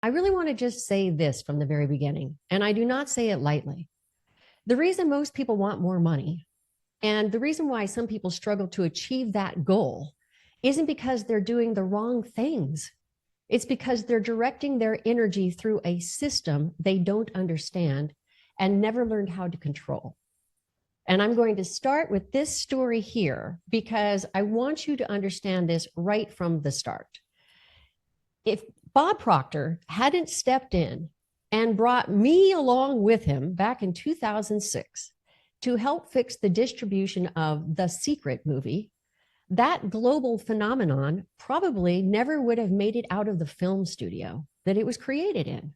I really want to just say this from the very beginning, and I do not say it lightly. The reason most people want more money and the reason why some people struggle to achieve that goal isn't because they're doing the wrong things. It's because they're directing their energy through a system they don't understand and never learned how to control. And I'm going to start with this story here because I want you to understand this right from the start. If Bob Proctor hadn't stepped in and brought me along with him back in 2006 to help fix the distribution of The Secret movie, that global phenomenon probably never would have made it out of the film studio that it was created in.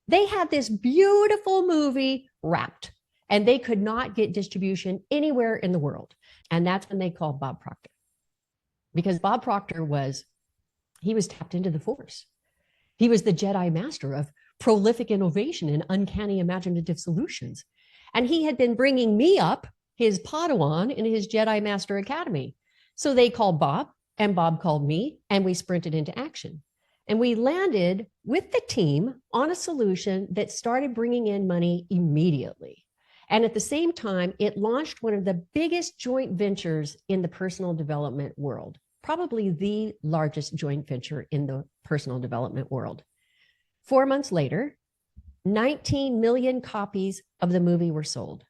They had this beautiful movie wrapped, and they could not get distribution anywhere in the world. And that's when they called Bob Proctor. Because Bob Proctor was tapped into the force. He was the Jedi master of prolific innovation and uncanny imaginative solutions. And he had been bringing me up, his Padawan, in his Jedi Master Academy. So they called Bob, and Bob called me, and we sprinted into action. And we landed with the team on a solution that started bringing in money immediately. And at the same time, it launched one of the biggest joint ventures in the personal development world, probably the largest joint venture in the personal development world. 4 months later, 19 million copies of the movie were sold.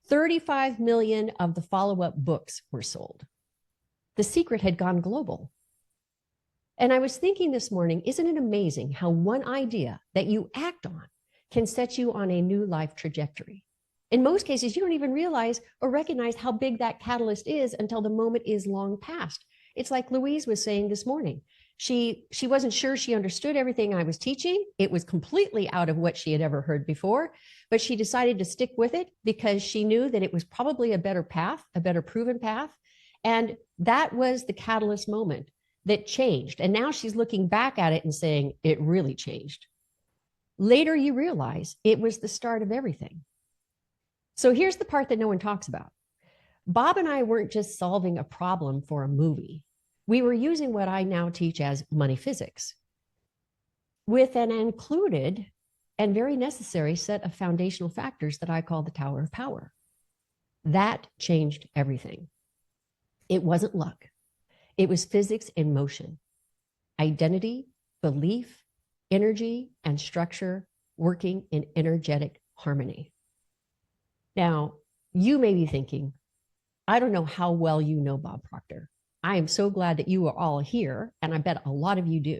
35 million of the follow-up books were sold. The Secret had gone global. And I was thinking this morning, isn't it amazing how one idea that you act on can set you on a new life trajectory? In most cases, you don't even realize or recognize how big that catalyst is until the moment is long past. It's like Louise was saying this morning. She wasn't sure she understood everything I was teaching. It was completely out of what she had ever heard before, but she decided to stick with it because she knew that it was probably a better path, a better proven path. And that was the catalyst moment that changed. And now she's looking back at it and saying, it really changed. Later, you realize it was the start of everything. So here's the part that no one talks about. Bob and I weren't just solving a problem for a movie. We were using what I now teach as money physics with an included and very necessary set of foundational factors that I call the Tower of Power. That changed everything. It wasn't luck. It was physics in motion. Identity, belief, energy, and structure working in energetic harmony. Now, you may be thinking, I don't know how well you know Bob Proctor. I am so glad that you are all here, and I bet a lot of you do.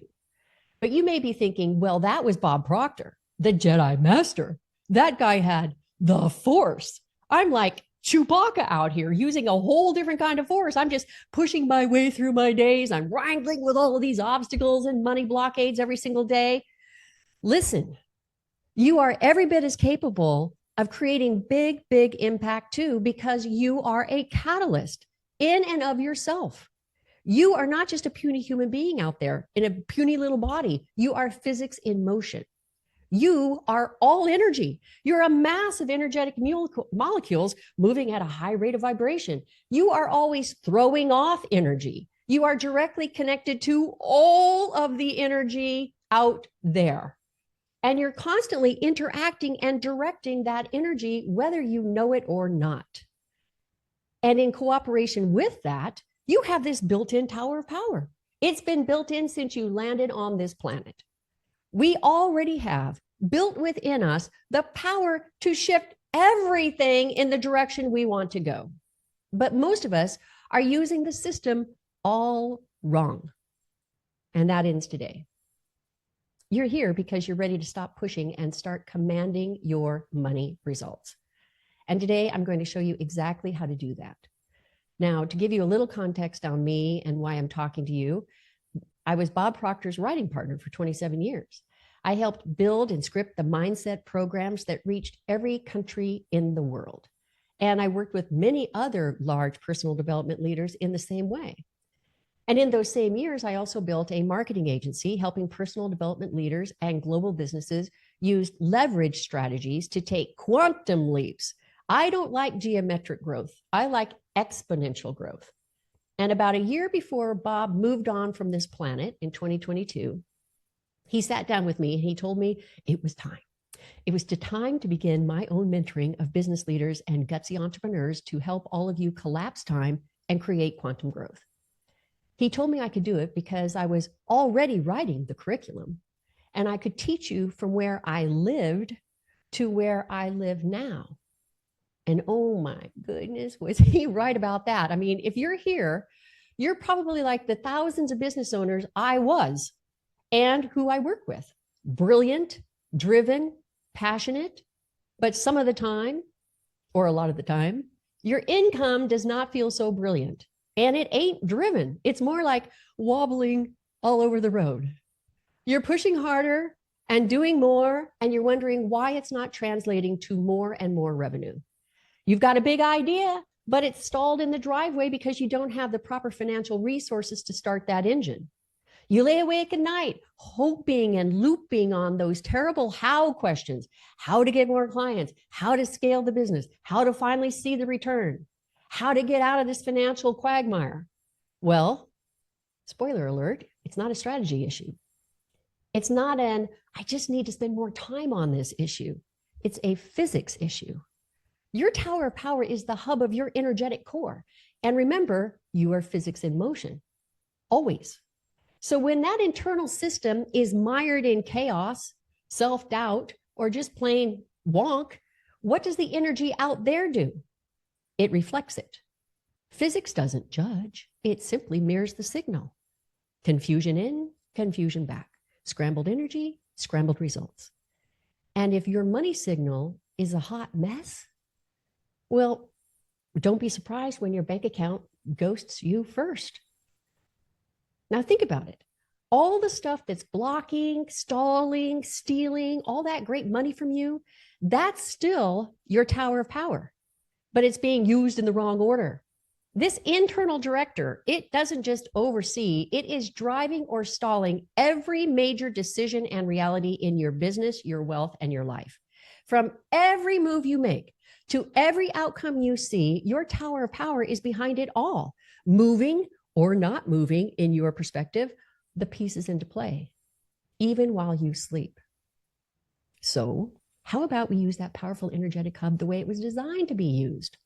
But you may be thinking, well, that was Bob Proctor, the Jedi Master. That guy had the Force. I'm like Chewbacca out here using a whole different kind of force. I'm just pushing my way through my days. I'm wrangling with all of these obstacles and money blockades every single day. Listen, you are every bit as capable of creating big, big impact too, because you are a catalyst in and of yourself. You are not just a puny human being out there in a puny little body. You are physics in motion. You are all energy. You're a mass of energetic molecules moving at a high rate of vibration. You are always throwing off energy. You are directly connected to all of the energy out there. And you're constantly interacting and directing that energy, whether you know it or not. And in cooperation with that, you have this built-in Tower of Power. It's been built in since you landed on this planet. We already have built within us the power to shift everything in the direction we want to go. But most of us are using the system all wrong. And that ends today. You're here because you're ready to stop pushing and start commanding your money results. And today I'm going to show you exactly how to do that. Now, to give you a little context on me and why I'm talking to you, I was Bob Proctor's writing partner for 27 years. I helped build and script the mindset programs that reached every country in the world. And I worked with many other large personal development leaders in the same way. And in those same years, I also built a marketing agency helping personal development leaders and global businesses use leverage strategies to take quantum leaps. I don't like geometric growth. I like exponential growth. And about a year before Bob moved on from this planet in 2022, He sat down with me and he told me it was time. It was time to begin my own mentoring of business leaders and gutsy entrepreneurs to help all of you collapse time and create quantum growth. He told me I could do it because I was already writing the curriculum and I could teach you from where I lived to where I live now. And oh my goodness, was he right about that? I mean, if you're here, you're probably like the thousands of business owners I was and who I work with. Brilliant, driven, passionate, but some of the time, or a lot of the time, your income does not feel so brilliant. And it ain't driven. It's more like wobbling all over the road. You're pushing harder and doing more, and you're wondering why it's not translating to more and more revenue. You've got a big idea, but it's stalled in the driveway because you don't have the proper financial resources to start that engine. You lay awake at night, hoping and looping on those terrible how questions: how to get more clients, how to scale the business, how to finally see the return, how to get out of this financial quagmire. Well, spoiler alert, it's not a strategy issue. It's not an, I just need to spend more time on this issue. It's a physics issue. Your tower of power is the hub of your energetic core. And remember, you are physics in motion, always. So when that internal system is mired in chaos, self-doubt, or just plain wonk, what does the energy out there do? It reflects it. Physics doesn't judge. It simply mirrors the signal. Confusion in, confusion back. Scrambled energy, scrambled results. And if your money signal is a hot mess, well, don't be surprised when your bank account ghosts you first. Now think about it. All the stuff that's blocking, stalling, stealing, all that great money from you, that's still your tower of power, but it's being used in the wrong order. This internal director, it doesn't just oversee, it is driving or stalling every major decision and reality in your business, your wealth, and your life. From every move you make to every outcome you see, your tower of power is behind it all, moving or not moving, in your perspective, the pieces into play, even while you sleep. So how about we use that powerful energetic hub the way it was designed to be used?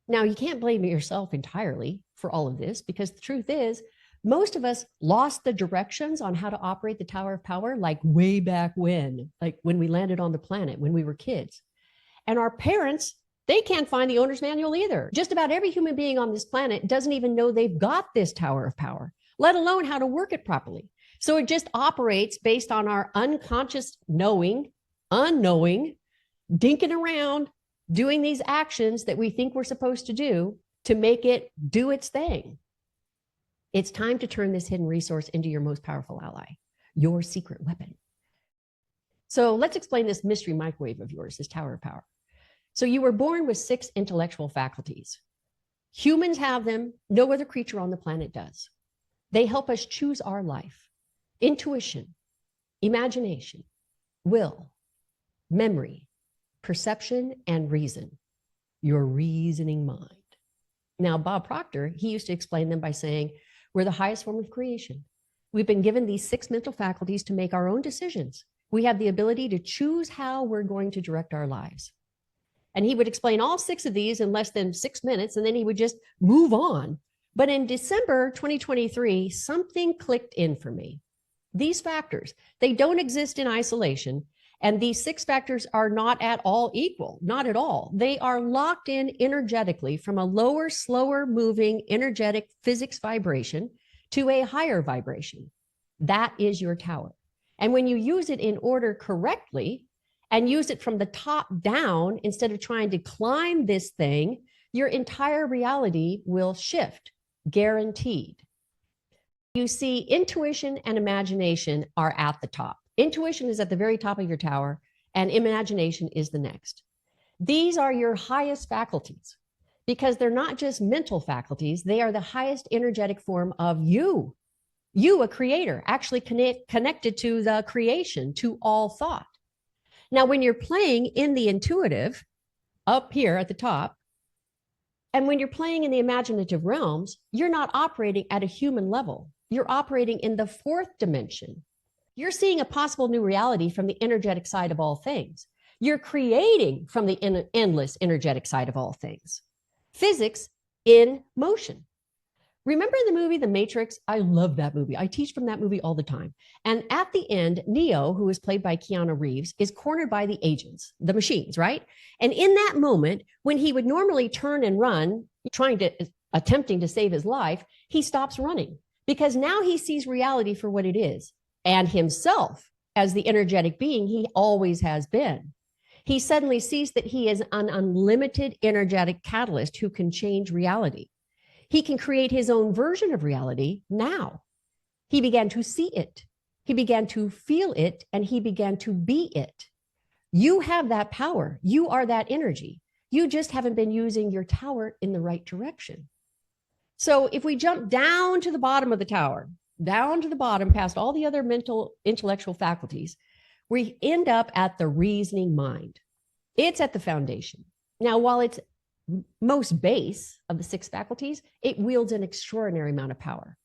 Now, you can't blame yourself entirely for all of this, because the truth is, most of us lost the directions on how to operate the tower of power like way back when, like when we landed on the planet, when we were kids. And our parents, they can't find the owner's manual either. Just about every human being on this planet doesn't even know they've got this tower of power, let alone how to work it properly. So it just operates based on our unconscious knowing, unknowing, dinking around, doing these actions that we think we're supposed to do to make it do its thing. It's time to turn this hidden resource into your most powerful ally, your secret weapon. So let's explain this mystery microwave of yours, this tower of power. So you were born with 6 intellectual faculties. Humans have them. No other creature on the planet does. They help us choose our life: intuition, imagination, will, memory, perception, and reason, your reasoning mind. Now, Bob Proctor, he used to explain them by saying, we're the highest form of creation. We've been given these 6 mental faculties to make our own decisions. We have the ability to choose how we're going to direct our lives. And he would explain all 6 of these in less than 6 minutes, and then he would just move on. But in December 2023, something clicked in for me. These factors, they don't exist in isolation. And these 6 factors are not at all equal, not at all. They are locked in energetically from a lower, slower moving energetic physics vibration to a higher vibration. That is your tower. And when you use it in order correctly and use it from the top down, instead of trying to climb this thing, your entire reality will shift, guaranteed. You see, intuition and imagination are at the top. Intuition is at the very top of your tower, and imagination is the next. These are your highest faculties because they're not just mental faculties. They are the highest energetic form of you. You, a creator, actually connected to the creation, to all thought. Now, when you're playing in the intuitive, up here at the top, and when you're playing in the imaginative realms, you're not operating at a human level. You're operating in the 4th dimension. You're seeing a possible new reality from the energetic side of all things. You're creating from the endless energetic side of all things. Physics in motion. Remember the movie The Matrix? I love that movie. I teach from that movie all the time. And at the end, Neo, who is played by Keanu Reeves, is cornered by the agents, the machines, right? And in that moment, when he would normally turn and run, attempting to save his life, he stops running because now he sees reality for what it is and himself as the energetic being he always has been. He suddenly sees that he is an unlimited energetic catalyst who can change reality. He can create his own version of reality now. He began to see it. He began to feel it, and he began to be it. You have that power. You are that energy. You just haven't been using your tower in the right direction. So if we jump down to the bottom of the tower, down to the bottom past all the other mental, intellectual faculties, we end up at the reasoning mind. It's at the foundation. Now, while it's most base of the 6 faculties, it wields an extraordinary amount of power.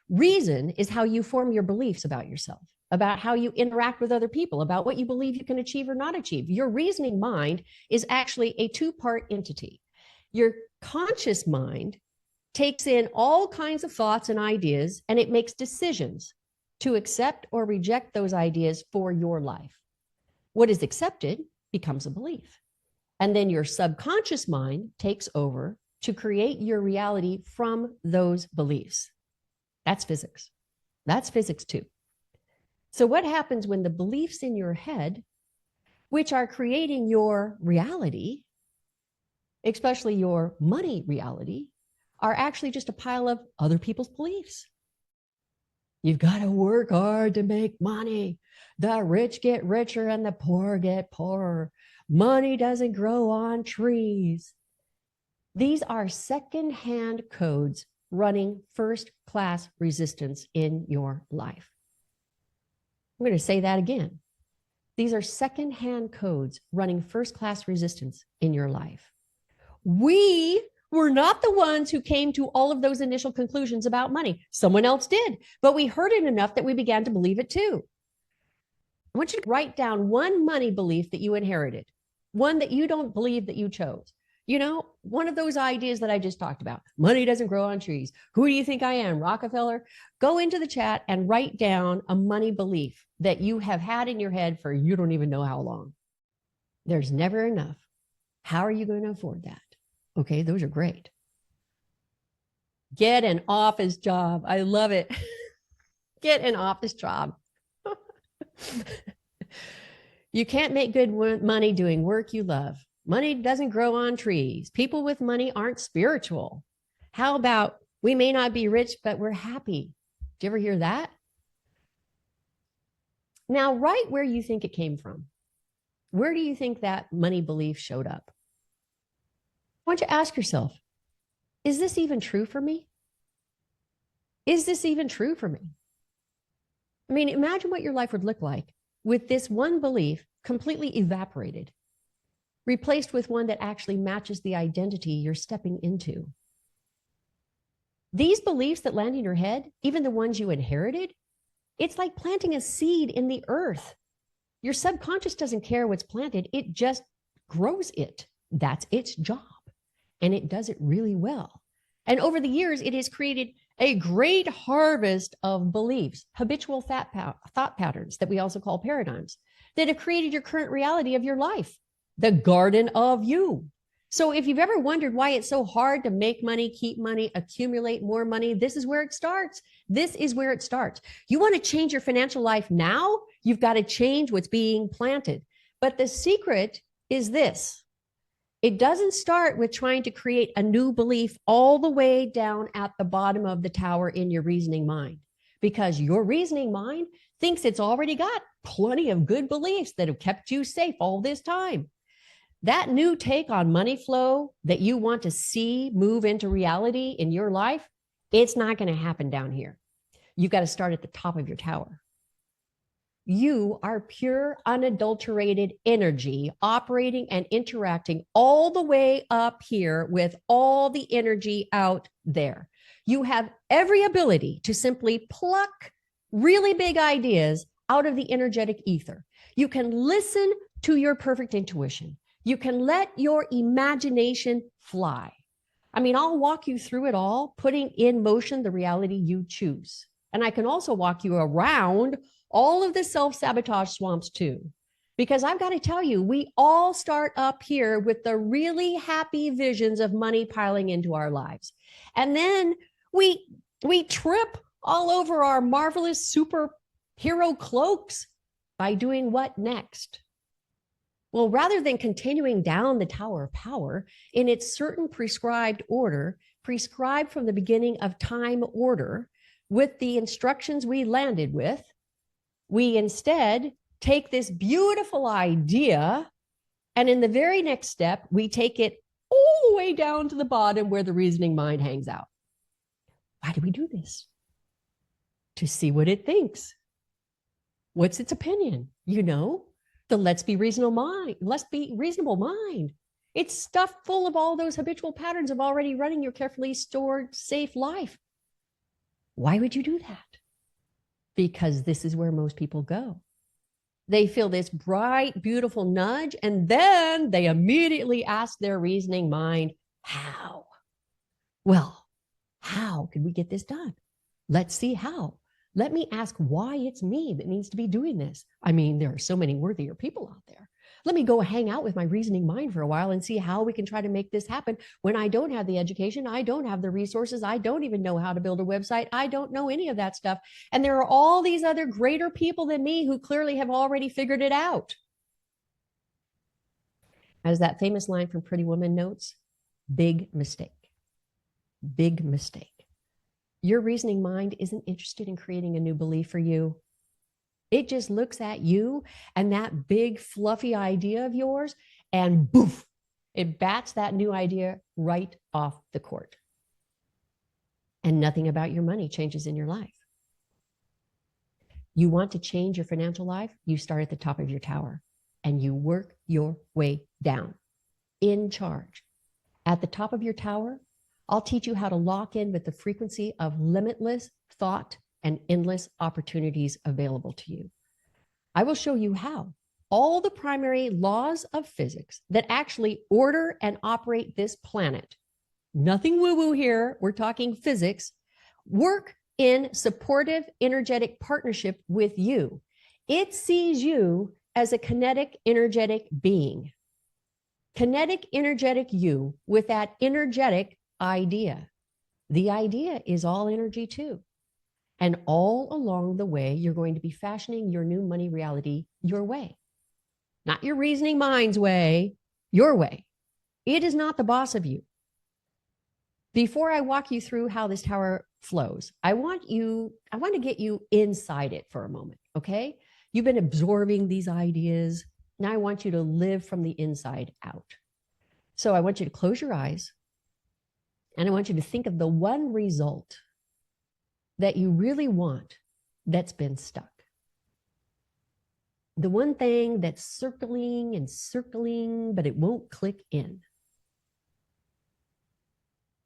Reason is how you form your beliefs about yourself, about how you interact with other people, about what you believe you can achieve or not achieve. Your reasoning mind is actually a 2-part entity. Your conscious mind takes in all kinds of thoughts and ideas, and it makes decisions to accept or reject those ideas for your life. What is accepted becomes a belief. And then your subconscious mind takes over to create your reality from those beliefs. That's physics. That's physics too. So what happens when the beliefs in your head, which are creating your reality, especially your money reality, are actually just a pile of other people's beliefs? You've got to work hard to make money. The rich get richer and the poor get poorer. Money doesn't grow on trees. These are secondhand codes running first-class resistance in your life. I'm going to say that again. These are secondhand codes running first-class resistance in your life. We were not the ones who came to all of those initial conclusions about money. Someone else did, but we heard it enough that we began to believe it too. I want you to write down one money belief that you inherited, one that you don't believe that you chose. You know, one of those ideas that I just talked about. Money doesn't grow on trees. Who do you think I am, Rockefeller? Go into the chat and write down a money belief that you have had in your head for you don't even know how long. There's never enough. How are you going to afford that? Okay, those are great. Get an office job. I love it. Get an office job. You can't make good money doing work you love. Money doesn't grow on trees. People with money aren't spiritual. How about we may not be rich, but we're happy? Do you ever hear that? Now, write where you think it came from. Where do you think that money belief showed up? I want you to ask yourself, is this even true for me? Is this even true for me? I mean, imagine what your life would look like with this one belief completely evaporated, replaced with one that actually matches the identity you're stepping into. These beliefs that land in your head, even the ones you inherited, it's like planting a seed in the earth. Your subconscious doesn't care what's planted. It just grows it. That's its job. And it does it really well. And over the years, it has created a great harvest of beliefs, habitual thought patterns that we also call paradigms, that have created your current reality of your life, the garden of you. So if you've ever wondered why it's so hard to make money, keep money, accumulate more money, this is where it starts. This is where it starts. You want to change your financial life now? You've got to change what's being planted. But the secret is this. It doesn't start with trying to create a new belief all the way down at the bottom of the tower in your reasoning mind, because your reasoning mind thinks it's already got plenty of good beliefs that have kept you safe all this time. That new take on money flow that you want to see move into reality in your life, it's not going to happen down here. You've got to start at the top of your tower. You are pure, unadulterated energy operating and interacting all the way up here with all the energy out there. You have every ability to simply pluck really big ideas out of the energetic ether. You can listen to your perfect intuition. You can let your imagination fly. I mean, I'll walk you through it all, putting in motion the reality you choose. And I can also walk you around all of the self-sabotage swamps too. Because I've got to tell you, we all start up here with the really happy visions of money piling into our lives. And then we trip all over our marvelous superhero cloaks by doing what next? Well, rather than continuing down the Tower of Power in its certain prescribed order, prescribed from the beginning of time order, with the instructions we landed with, we instead take this beautiful idea, and in the very next step, we take it all the way down to the bottom where the reasoning mind hangs out. Why do we do this? To see what it thinks. What's its opinion? You know, the let's be reasonable mind. It's stuffed full of all those habitual patterns of already running your carefully stored, safe life. Why would you do that? Because this is where most people go. They feel this bright, beautiful nudge, and then they immediately ask their reasoning mind, how? Well, how can we get this done? Let's see how. Let me ask why it's me that needs to be doing this. I mean, there are so many worthier people out there. Let me go hang out with my reasoning mind for a while and see how we can try to make this happen when I don't have the education, I don't have the resources, I don't even know how to build a website, I don't know any of that stuff. And there are all these other greater people than me who clearly have already figured it out. As that famous line from Pretty Woman notes, big mistake. Big mistake. Your reasoning mind isn't interested in creating a new belief for you. It just looks at you and that big fluffy idea of yours, and boof, it bats that new idea right off the court. And nothing about your money changes in your life. You want to change your financial life? You start at the top of your tower and you work your way down. In charge. At the top of your tower, I'll teach you how to lock in with the frequency of limitless thought and endless opportunities available to you. I will show you how all the primary laws of physics that actually order and operate this planet, nothing woo-woo here, we're talking physics, work in supportive, energetic partnership with you. It sees you as a kinetic, energetic being. Kinetic, energetic you with that energetic idea. The idea is all energy too. And all along the way, you're going to be fashioning your new money reality your way. Not your reasoning mind's way, your way. It is not the boss of you. Before I walk you through how this tower flows, I want to get you inside it for a moment, okay? You've been absorbing these ideas. Now I want you to live from the inside out. So I want you to close your eyes and I want you to think of the one result that you really want that's been stuck. The one thing that's circling and circling, but it won't click in.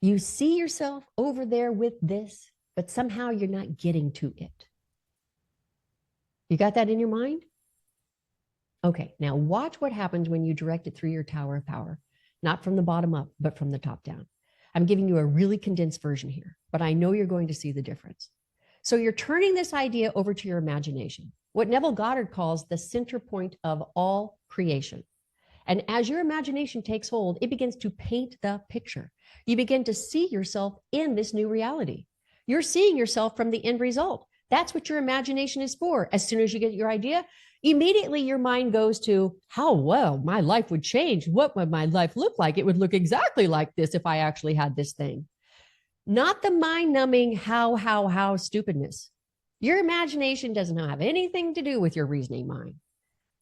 You see yourself over there with this, but somehow you're not getting to it. You got that in your mind? Okay, now watch what happens when you direct it through your tower of power, not from the bottom up, but from the top down. I'm giving you a really condensed version here, but I know you're going to see the difference. So you're turning this idea over to your imagination, what Neville Goddard calls the center point of all creation. And as your imagination takes hold, it begins to paint the picture. You begin to see yourself in this new reality. You're seeing yourself from the end result. That's what your imagination is for. As soon as you get your idea, immediately your mind goes to how well my life would change. What would my life look like? It would look exactly like this if I actually had this thing. Not the mind-numbing how stupidness. Your imagination doesn't have anything to do with your reasoning mind.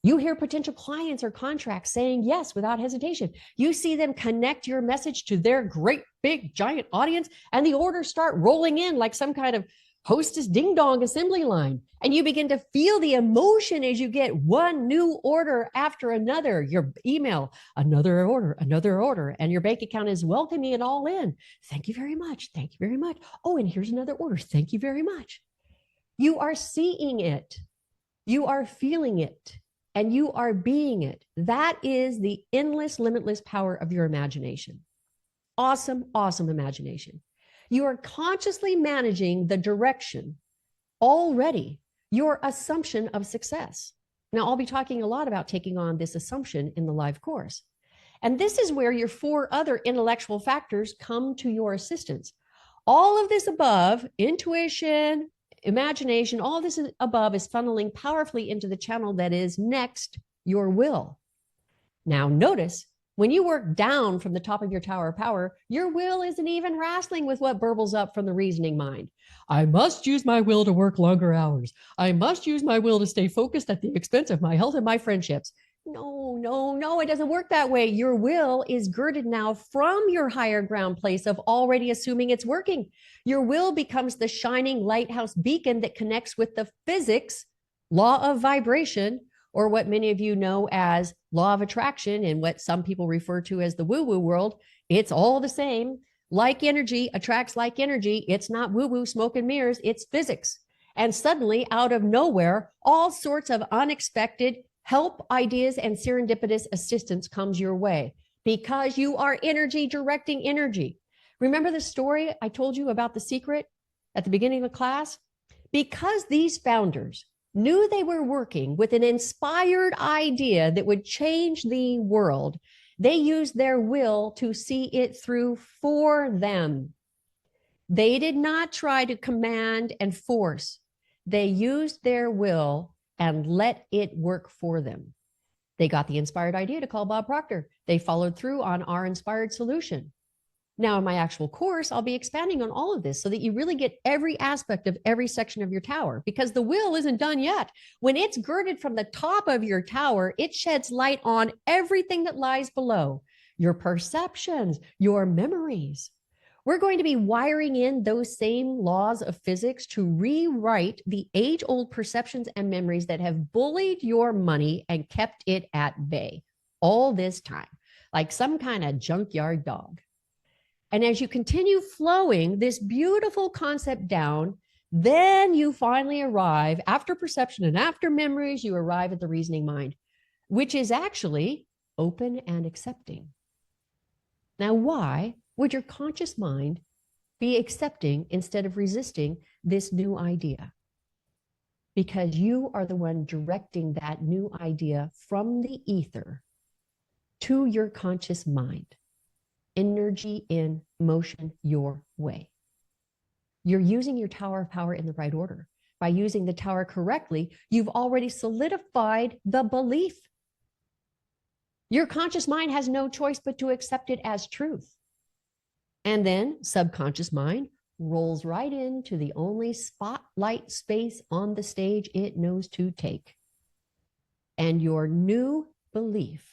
You hear potential clients or contracts saying yes without hesitation. You see them connect your message to their great, big, giant audience, and the orders start rolling in like some kind of hostess ding-dong assembly line. And you begin to feel the emotion as you get one new order after another. Your email, another order, and your bank account is welcoming it all in. Thank you very much. Thank you very much. Oh, and here's another order. Thank you very much. You are seeing it. You are feeling it and you are being it. That is the endless, limitless power of your imagination. Awesome, awesome imagination. You are consciously managing the direction already, your assumption of success. Now, I'll be talking a lot about taking on this assumption in the live course. And this is where your 4 other intellectual factors come to your assistance. All of this above, intuition, imagination, all this above is funneling powerfully into the channel that is next, your will. Now, notice when you work down from the top of your tower of power, your will isn't even wrestling with what burbles up from the reasoning mind. I must use my will to work longer hours. I must use my will to stay focused at the expense of my health and my friendships. No, it doesn't work that way. Your will is girded now from your higher ground place of already assuming it's working. Your will becomes the shining lighthouse beacon that connects with the physics, law of vibration, or what many of you know as law of attraction and what some people refer to as the woo-woo world. It's all the same. Like energy attracts like energy. It's not woo-woo, smoke and mirrors. It's physics. And suddenly, out of nowhere, all sorts of unexpected help, ideas, and serendipitous assistance comes your way because you are energy directing energy. Remember the story I told you about the secret at the beginning of class? Because these founders knew they were working with an inspired idea that would change the world, they used their will to see it through for them. They did not try to command and force. They used their will and let it work for them. They got the inspired idea to call Bob Proctor. They followed through on our inspired solution. Now, in my actual course, I'll be expanding on all of this so that you really get every aspect of every section of your tower, because the will isn't done yet. When it's girded from the top of your tower, it sheds light on everything that lies below, your perceptions, your memories. We're going to be wiring in those same laws of physics to rewrite the age-old perceptions and memories that have bullied your money and kept it at bay all this time, like some kind of junkyard dog. And as you continue flowing this beautiful concept down, then you finally arrive, after perception and after memories, you arrive at the reasoning mind, which is actually open and accepting. Now, why would your conscious mind be accepting instead of resisting this new idea? Because you are the one directing that new idea from the ether to your conscious mind. Energy in motion your way. You're using your tower of power in the right order. By using the tower correctly, you've already solidified the belief. Your conscious mind has no choice but to accept it as truth. And then subconscious mind rolls right into the only spotlight space on the stage it knows to take. And your new belief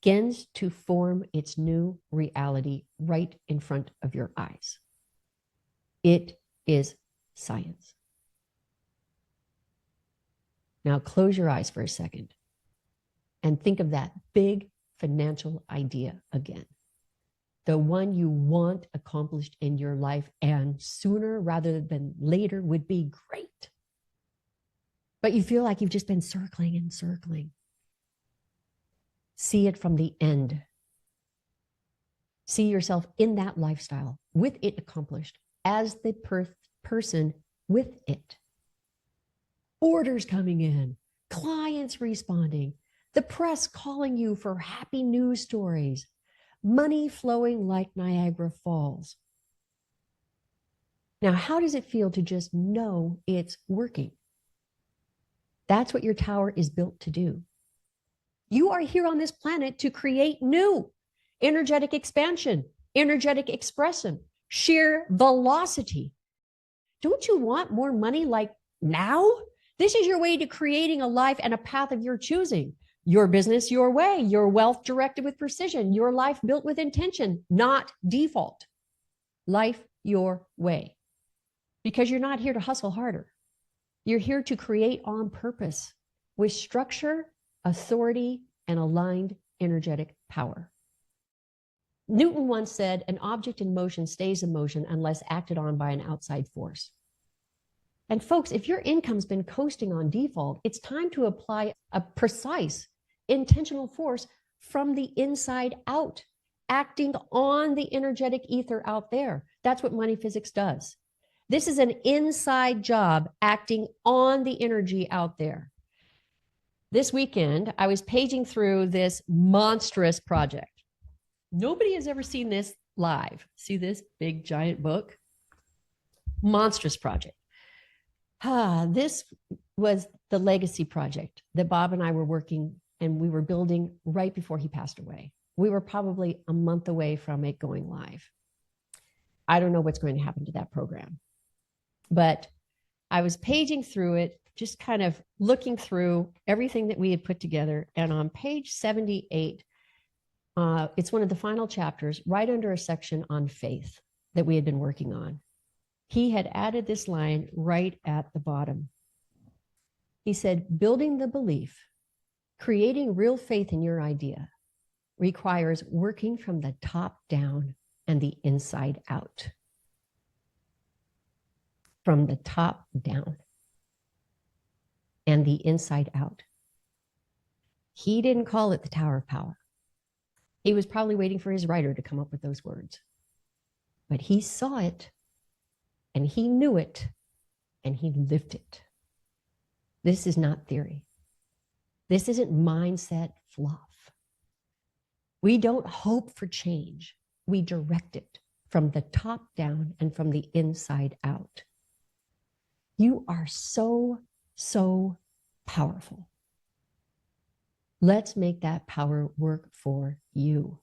begins to form its new reality right in front of your eyes. It is science. Now close your eyes for a second and think of that big financial idea again. The one you want accomplished in your life, and sooner rather than later would be great. But you feel like you've just been circling and circling. See it from the end. See yourself in that lifestyle with it accomplished as the person with it. Orders coming in, clients responding, the press calling you for happy news stories, money flowing like Niagara Falls. Now, how does it feel to just know it's working? That's what your tower is built to do. You are here on this planet to create new energetic expansion, energetic expression, sheer velocity. Don't you want more money like now? This is your way to creating a life and a path of your choosing. Your business your way, your wealth directed with precision, your life built with intention, not default. Life your way. Because you're not here to hustle harder. You're here to create on purpose with structure, authority, and aligned energetic power. Newton once said, an object in motion stays in motion unless acted on by an outside force. And folks, if your income's been coasting on default, it's time to apply a precise, intentional force from the inside out, acting on the energetic ether out there. That's what money physics does. This is an inside job acting on the energy out there. This weekend, I was paging through this monstrous project. Nobody has ever seen this live. See this big giant book? Monstrous project. This was the legacy project that Bob and I were working and we were building right before he passed away. We were probably a month away from it going live. I don't know what's going to happen to that program, but I was paging through it, just kind of looking through everything that we had put together. And on page 78, it's one of the final chapters, right under a section on faith that we had been working on. He had added this line right at the bottom. He said, building the belief, creating real faith in your idea requires working from the top down and the inside out. From the top down and the inside out. He didn't call it the Tower of Power. He was probably waiting for his writer to come up with those words. But he saw it, and he knew it, and he lived it. This is not theory. This isn't mindset fluff. We don't hope for change. We direct it from the top down and from the inside out. You are so, so powerful. Let's make that power work for you.